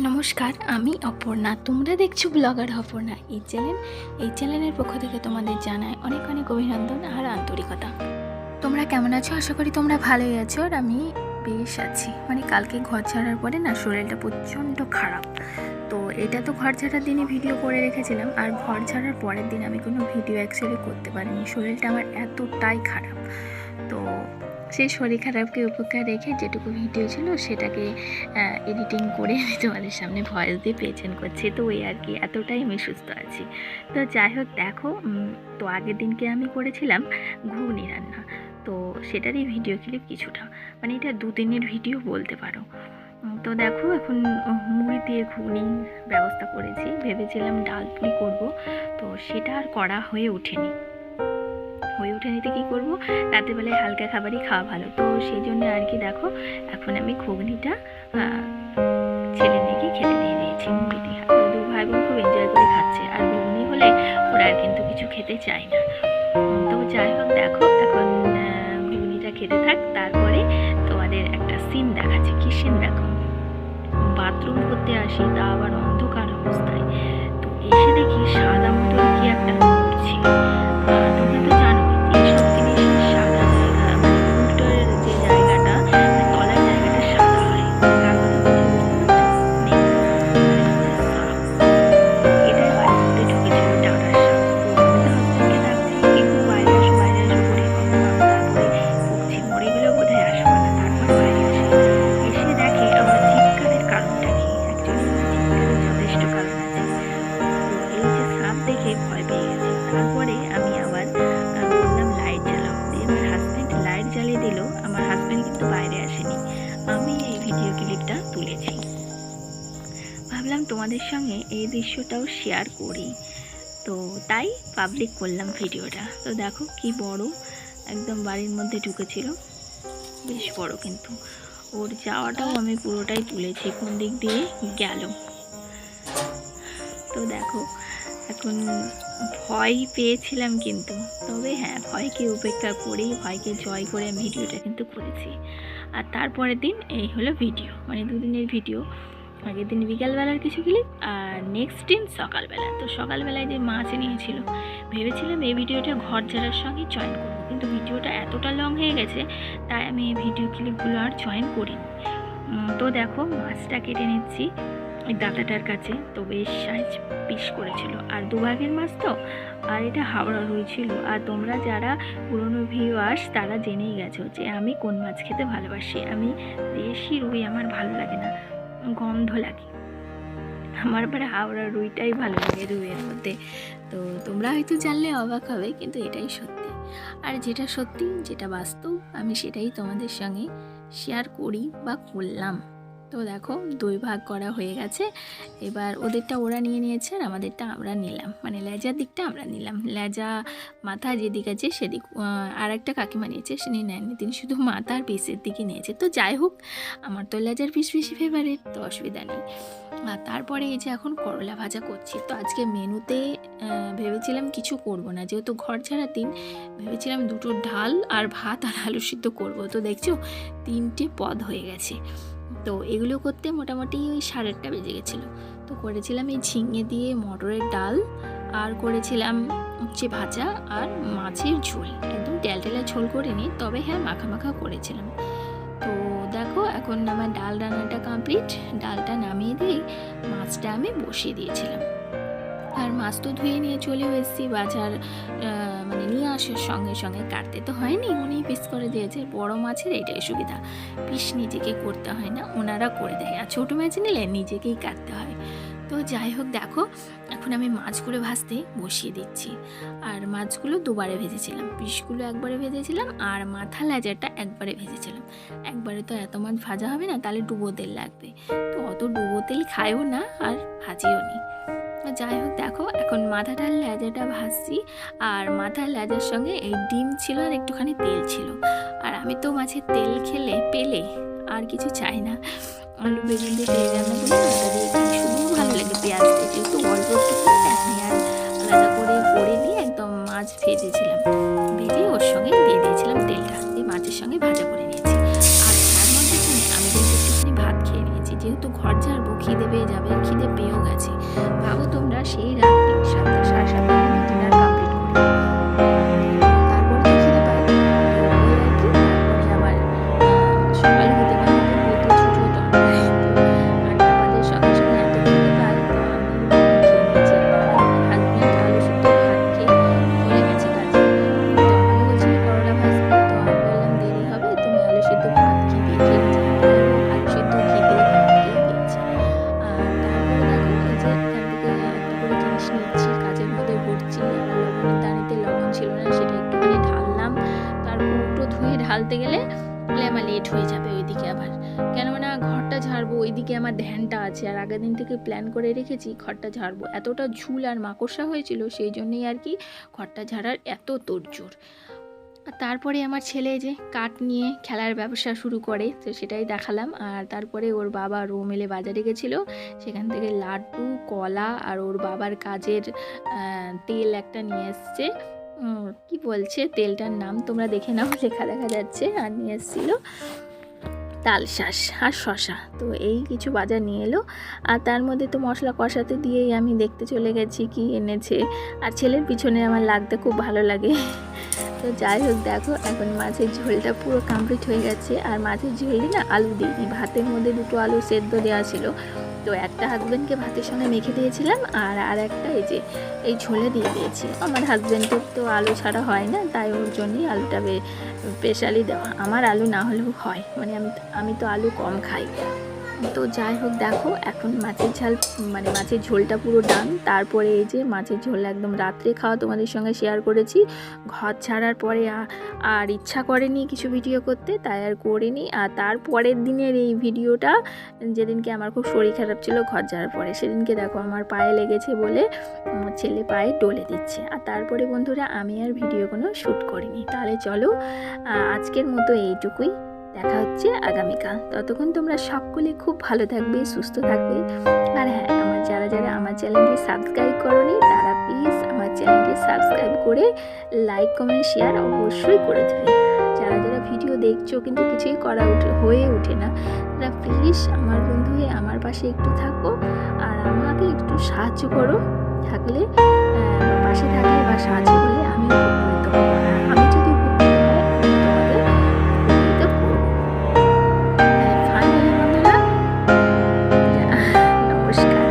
নমস্কার, আমি অপর্ণা। তোমরা দেখছো ব্লগার অপর্ণা এই চ্যানেলের পক্ষ থেকে তোমাদের জানাই অনেক অনেক অভিনন্দন আর আন্তরিকতা। তোমরা কেমন আছো? আশা করি তোমরা ভালোই আছো। আর আমি বেশ আছি। কালকে ঘর ছাড়ার পরে না শরীরটা প্রচণ্ড খারাপ। তো এটা তো ঘর ছাড়ার দিনই ভিডিও করে রেখেছিলাম, আর ঘর ছাড়ার পরের দিন আমি কোনো ভিডিও অ্যাকচুয়ালি করতে পারিনি। শরীরটা আমার এতটাই খারাপ। তো সেই শরীর খারাপকে উপেক্ষা রেখে যেটুকু ভিডিও ছিল সেটাকে এডিটিং করে আমি তোমাদের সামনে ভয়েস দিয়ে প্রেজেন্ট করছি। তো ওই আর কি, এতটাই আমি সুস্থ আছি। তো যাই হোক, দেখো, তো আগের দিনকে আমি করেছিলাম ঘুগনি রান্না। তো সেটারই ভিডিও ক্লিপ কিছুটা, এটা 2 দিনের ভিডিও বলতে পারো। তো দেখো, এখন মুড়ি দিয়ে ঘুগনির ব্যবস্থা করেছি। ভেবেছিলাম ডাল পুরি করবো, তো সেটা আর করা হয়ে ওঠেনি। তো কী করবো, রাত্রেবেলায় হালকা খাবারই খাওয়া ভালো। তো সেই জন্য আর কি, দেখো এখন আমি ঘুগনিটা ছেলে মেয়েকে খেতে দিয়ে দিয়েছি মুড়ি দিয়ে। দু ভাই বোন খুব এনজয় করে খাচ্ছে, আর ঘুগনি হলে ওরা আর কিন্তু কিছু খেতে চায় না। তো যাই হোক, দেখো এখন ঘুগনিটা খেতে থাক, তারপরে তোমাদের একটা সিন দেখাচ্ছি। কি সিন দেখো, বাথরুম করতে আসি, তা আবার অন্ধকার অবস্থায়। তো এসে দেখি সাদা মতো কি একটা করছি। তোমরা তো জানো এইসব জিনিস সাদা জায়গা, উল্টোর যে জায়গাটা, তলার জায়গাটা সাদা হয়। কার কথা বলছি বুঝতে পারছো? এটাই বাড়ির মধ্যে ঢুকেছিল, ডাঁটার সাপ। হাজবেন্ডকে ডাকছি, একটু বাইরে আসো বাইরে আসো করে, তারপরে বকছি মরে গেলেও বোধহয় আসবো না। তারপরে বাইরে আসে, এসে দেখে আমার চিৎকারের কারণটা কি। অ্যাকচুয়ালি আমার চিৎকারের যথেষ্ট কারণ আছে। তো এই যে সাপ দেখে ভয় পেয়ে গেছে। তারপরে আমি আবার বললাম লাইট জ্বালাও। আমার হাজব্যান্ড লাইট জ্বালিয়ে দিল। আমার হাজব্যান্ড কিন্তু বাইরে আসেনি, আমি এই ভিডিও ক্লিপটা তুলেছি। ভাবলাম তোমাদের সঙ্গে এই দৃশ্যটাও শেয়ার করি, তো তাই পাবলিক করলাম ভিডিওটা। তো দেখো কি বড়, একদম বাড়ির মধ্যে ঢুকেছিল, বেশ বড়। কিন্তু ওর যাওয়াটাও আমি পুরোটাই তুলেছি, কোন দিক দিয়ে গেল। তো দেখো, এখন ভয় পেয়েছিলাম কিন্তু, তবে হ্যাঁ, ভয়কে উপেক্ষা করেই, ভয়কে জয় করে আমি ভিডিওটা কিন্তু করেছি। আর তারপরের দিন এই হলো ভিডিও, 2 দিনের ভিডিও। আগের দিন বিকালবেলার কিছু ক্লিপ, আর নেক্সট দিন সকালবেলা। তো সকালবেলায় যে মাছ নিয়েছিল, ভেবেছিলাম এই ভিডিওটা ঘর ছাড়ার সঙ্গে জয়েন করবো, কিন্তু ভিডিওটা এতটা লং হয়ে গেছে, তাই আমি এই ভিডিও ক্লিপগুলো আর জয়েন করিনি। তো দেখো, মাছটা কেটে নিচ্ছি ওই দাঁতাটার কাছে। তো বেশ সাইজ পিস করেছিল, আর দুভাগের মাছ তো, আর এটা হাওড়া রুই ছিল। আর তোমরা যারা পুরনো ভিউয়ার্স তারা জেনেই গেছো যে আমি কোন মাছ খেতে ভালোবাসি। আমি দেশি রুই আমার ভালো লাগে না, গন্ধ লাগে। আমার আবার হাওড়া রুইটাই ভালো লাগে রুইয়ের মধ্যে। তো তোমরা হয়তো জানলে অবাক হবে, কিন্তু এটাই সত্যি। আর যেটা সত্যি, যেটা বাস্তব, আমি সেটাই তোমাদের সঙ্গে শেয়ার করি বা করলাম। তো দেখো, 2 ভাগ করা হয়ে গেছে। এবার ওদেরটা ওরা নিয়ে নিয়েছে, আর আমাদেরটা আমরা নিলাম। লেজার দিকটা আমরা নিলাম। লেজা মাথা যেদিক আছে সেদিক আর একটা কাকিমা নিয়েছে, সে নেননি, তিনি শুধু মাথার পিসের দিকে নিয়েছে। তো যাই হোক, আমার তো লেজার পিস বেশি ফেভারিট, তো অসুবিধা নেই। আর তারপরে এই যে এখন করলা ভাজা করছি। তো আজকে মেনুতে ভেবেছিলাম কিছু করব না, যেহেতু ঘর ছাড়া দিন। ভেবেছিলাম 2টো ডাল আর ভাত আর আলু সিদ্ধ করব। তো দেখছো 3টে পদ হয়ে গেছে। তো এগুলো করতে মোটামুটি ওই 8:30 বেজে গেছিলো। তো করেছিলাম এই ঝিঙে দিয়ে মটরের ডাল, আর করেছিলাম উচ্ছে ভাজা, আর মাছের ঝোল। একদম টেলটেলা ঝোল করিনি, তবে হ্যাঁ মাখা মাখা করেছিলাম। তো দেখো, এখন আমার ডাল রান্নাটা কমপ্লিট। ডালটা নামিয়ে দিয়ে মাছটা আমি বসিয়ে দিয়েছিলাম। আর মাছ তো ধুয়ে নিয়ে চলেও এসেছি বাজার, নিয়ে আসার সঙ্গে সঙ্গে কাটতে তো হয়নি, উনি পিস করে দিয়েছে। বড় মাছের এটাই সুবিধা, পিস নিজেকে করতে হয় না, ওনারা করে দেয়। আর ছোটো মাছ নিলে নিজেকেই কাটতে হয়। তো যাই হোক, দেখো এখন আমি মাছগুলো ভাজতে বসিয়ে দিচ্ছি। আর মাছগুলো 2বারে ভেজেছিলাম, পিসগুলো একবারে ভেজেছিলাম, আর মাথা লেজাটা একবারে ভেজেছিলাম। একবারে তো এত মাছ ভাজা হবে না, তাহলে ডুবো তেল লাগবে। তো অত ডুবো তেল খাইও না, আর ভাজিও নি। যাই হোক, দেখো এখন মাথাটার লেজাটা ভাজছি। আর মাথার লেজার সঙ্গে এই ডিম ছিল, আর একটুখানি তেল ছিল। আর আমি তো মাছের তেল পেলে আর কিছু চাই না। আলু বেগুন দিয়ে তেল রান্না করি, ওটা দিয়ে শুধু ভালো লাগে পেঁয়াজ দিয়ে। যেহেতু অল্প একটুখানি, আমি আর আলাদা করে দিয়ে একদম মাছ ভেজেছিলাম, ভেজে ওর সঙ্গে দিয়ে দিয়েছিলাম তেলটা, দিয়ে মাছের সঙ্গে ভাজা করে নিয়েছি। আর তার মধ্যে আমি কিন্তু একটুখানি ভাত খেয়ে নিয়েছি, যেহেতু ঘর ঝাড়বো, খিদে পেয়ে যাবে, খিদে পেয়েও গেছে। ভাবো তোমরা সেই রাত্রি 7টা 7:30 আমি ডিনার কমপ্লিট করি। তারপরে তো খিদে পাই, তো ওই আর কি। তারপরে আবার সকাল হতে না হতে পেটে ছুটে দরকার, তো 8টা বাজে। সকাল সকাল এত খিদে পাই, তো আমি খেয়ে নিয়েছি। আর আমার হাজব্যান্ড আলু সিদ্ধ ভাত খেয়ে চলে গেছে কাজে। তো আমাকে বলছিল করলা ভাজতে, তো আমি বললাম দেরি হবে, তুমি আলু সিদ্ধ ভাত খিদে খেয়ে যাও। তাই ও আলু সিদ্ধ খিদে ভাত খেয়ে গিয়েছে। আর তারপরে দেখো এই যে এখান থেকে একটা করে জিনিস নিচ্ছি, কাজের মধ্যে ভরছি। আবার লবণের দানিতে লবণ ছিল না, সেটা একটুখানি ঢাললাম। তার কৌটো ধুয়ে ঢালতে গেলে আমার লেট হয়ে যাবে ওইদিকে আবার, কেননা ঘরটা ঝাড়বো, ওইদিকে আমার ধ্যানটা আছে। আর আগের দিন থেকে প্ল্যান করে রেখেছি ঘরটা ঝাড়বো। এতটা ঝুল আর মাকড়সা হয়েছিল, সেই জন্যই আর কি ঘরটা ঝাড়ার এত তোড়জোড়। আর তারপরে আমার ছেলে যে কাঠ নিয়ে খেলার ব্যবসা শুরু করে, তো সেটাই দেখালাম। আর তারপরে ওর বাবা রোমেলে বাজারে গেছিলো, সেখান থেকে লাড্ডু, কলা আর ওর বাবার কাজের তেল একটা নিয়ে এসছে। কি বলছে তেলটার নাম তোমরা দেখে নাও, লেখা দেখা যাচ্ছে। আর নিয়ে এসেছিলো তালশাঁস আর শশা। তো এই কিছু বাজার নিয়ে এলো। আর তার মধ্যে তো মশলা কষাতে দিয়েই আমি দেখতে চলে গেছি কি এনেছে। আর ছেলের পিছনে আমার লাগতে খুব ভালো লাগে। তো যাই হোক, দেখো এখন মাছের ঝোলটা পুরো কমপ্লিট হয়ে গেছে। আর মাছের ঝোলে না আলু দিইনি, ভাতের মধ্যে 2টো আলু সেদ্ধ দেওয়া ছিল। তো একটা হাজব্যান্ডকে ভাতের সঙ্গে মেখে দিয়েছিলাম, আর একটা এই যে এই ঝোলে দিয়ে দিয়েছি। আমার হাজব্যান্ডের তো আলু ছাড়া হয় না, তাই ওর জন্যই আলুটা স্পেশালি দেওয়া। আমার আলু না হলেও হয়, মানে আমি তো আলু কম খাই। তো যাই হোক, দেখো এখন মাছের ঝাল মানে মাছের ঝোলটা পুরো ডান। তারপরে এই যে মাছের ঝোল একদম রাত্রে খাওয়া তোমাদের সঙ্গে শেয়ার করেছি। ঘর ছাড়ার পরে আর ইচ্ছা করেনি কিছু ভিডিও করতে, তাই আর করিনি। আর তারপরের দিনের এই ভিডিওটা, যেদিনকে আমার খুব শরীর খারাপ ছিল ঘর ছাড়ার পরে, সেদিনকে দেখো আমার পায়ে লেগেছে বলে আমার ছেলে পায়ে ডলে দিচ্ছে। আর তারপরে বন্ধুরা আমি আর ভিডিও কোনো শ্যুট করিনি। তাহলে চলো আজকের মতো এইটুকুই, দেখা হচ্ছে আগামীকাল। ততক্ষণ তোমরা সকলে খুব ভালো থাকবে, সুস্থ থাকবে। আর হ্যাঁ, যারা আমার চ্যানেলকে সাবস্ক্রাইব করোনি, তারা প্লিজ আমার চ্যানেলকে সাবস্ক্রাইব করে লাইক, কমেন্ট, শেয়ার অবশ্যই করে দেবে। যারা ভিডিও দেখছো কিন্তু কিছুই হয়ে ওঠে না, তারা প্লিজ আমার বন্ধু হয়ে আমার পাশে একটু থাকো আর আমাকে একটু সাহায্য করো। থাকলে পাশে থাকলে বা সাহায্য করলে আমি উপকৃত হব। আর আমি যদি উপকৃত হয়, আমি তোমাদের উপকৃত করবো। ফাইনালি বন্ধুরা, নমস্কার।